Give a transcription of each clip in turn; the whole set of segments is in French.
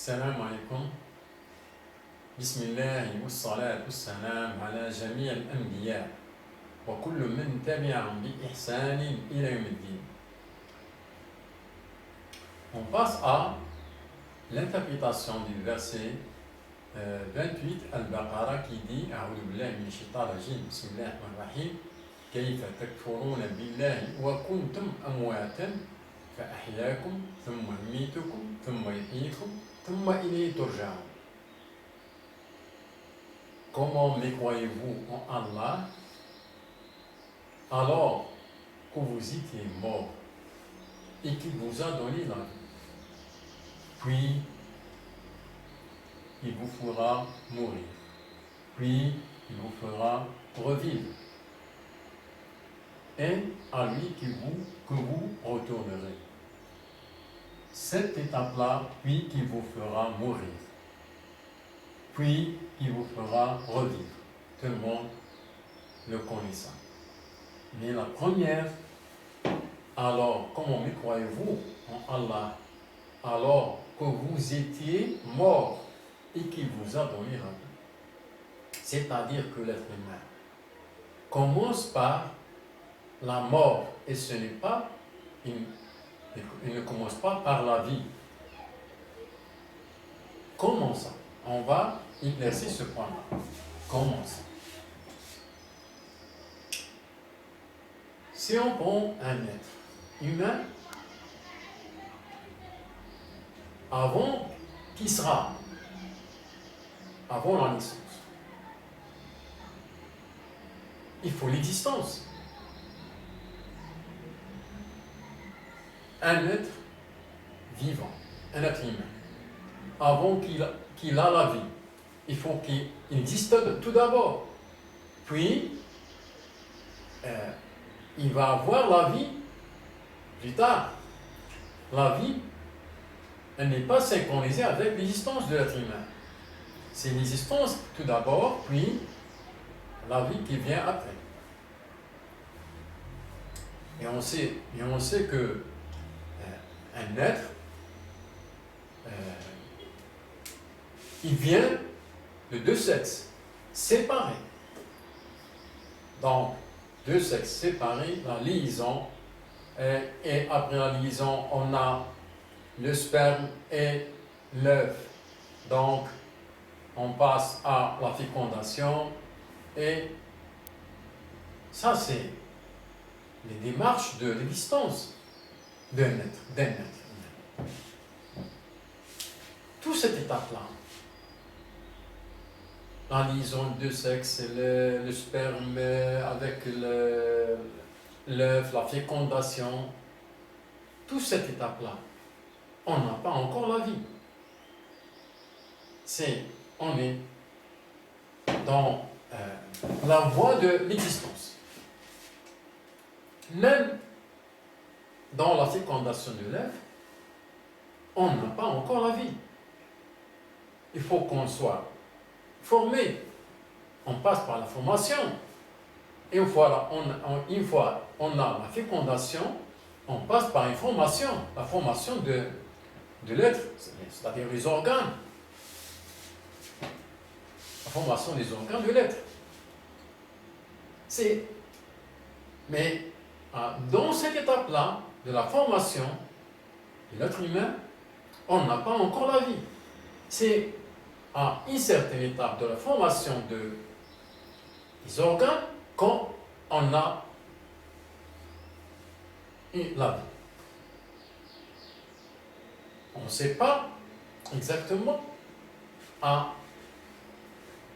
السلام عليكم. بسم الله والصلاة والسلام على جميع الأنبياء وكل من تبعهم بإحسان إلى يوم الدين. On passe à l'interprétation du verset 28 Al-Baqarah qui dit أعوذ بالله من الشيطان الرجيم بسم الله الرحمن الرحيم كيف تكفرون بالله وكنتم أمواتا فأحياكم ثم يميتكم ثم يحييكم ثم إليه ترجعون. Comment mécroyez-vous en Allah alors que vous étiez mort et qu'il vous a donné la vie? Puis il vous fera mourir, puis il vous fera revivre, et à lui que vous retournerez. Cette étape-là, puis qui vous fera mourir, puis qui vous fera revivre. Tout le monde le connaît ça. Mais la première, alors comment me croyez-vous en Allah alors que vous étiez mort et qu'il vous a donné la vie? C'est-à-dire que l'être humain commence par la mort et ce n'est pas il ne commence pas par la vie. Comment ça? On va éclaircir ce point-là. Comment ça? Si on prend un être humain, avant qui sera, avant la naissance, il faut l'existence. Un être vivant, un être humain, avant qu'il a la vie, il faut qu'il existe tout d'abord. Puis, il va avoir la vie plus tard. La vie, elle n'est pas synchronisée avec l'existence de l'être humain. C'est l'existence tout d'abord, puis la vie qui vient après. Et on sait que un être, il vient de deux sexes séparés. Donc, deux sexes séparés, la liaison, et après la liaison, on a le sperme et l'œuf. Donc, on passe à la fécondation, et ça, c'est les démarches de l'existence d'un être. Toute cette étape-là, la liaison de deux sexes, le sperme avec l'œuf, la fécondation, toute cette étape-là, on n'a pas encore la vie. On est dans la voie de l'existence. Même dans la fécondation de l'œuf, on n'a pas encore la vie. Il faut qu'on soit formé. On passe par la formation. Et une fois on a la fécondation, on passe par une formation, la formation de l'être, c'est-à-dire les organes. La formation des organes de l'être. Mais dans cette étape-là, de la formation de l'être humain, on n'a pas encore la vie. C'est à une certaine étape de la formation des organes qu'on a la vie. On ne sait pas exactement à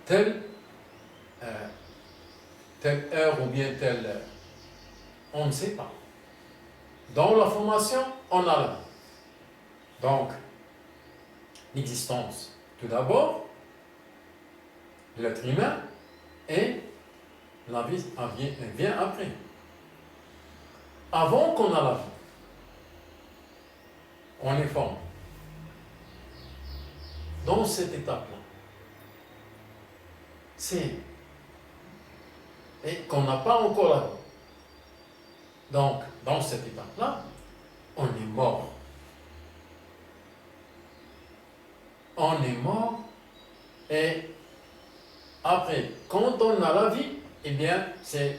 telle heure ou bien telle heure. On ne sait pas. Dans la formation, on a la vie. Donc, l'existence, tout d'abord, de l'être humain, et la vie vient après. Avant qu'on a la vie, on est formé. Dans cette étape-là, et qu'on n'a pas encore la vie. Donc, dans cette étape-là, on est mort. on est mort et après, quand on a la vie, eh bien, c'est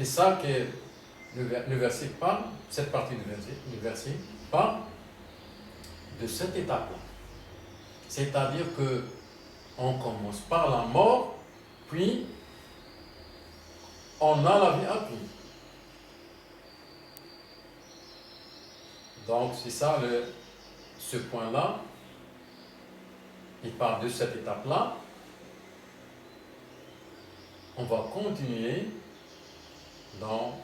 ça que le verset parle, cette partie du verset parle de cette étape-là. C'est-à-dire que on commence par la mort, puis on a la vie après. Donc c'est ça ce point-là. Il parle de cette étape-là. On va continuer dans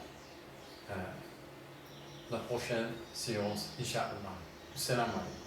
la prochaine séance, Inch'Allah. Salam alaikum.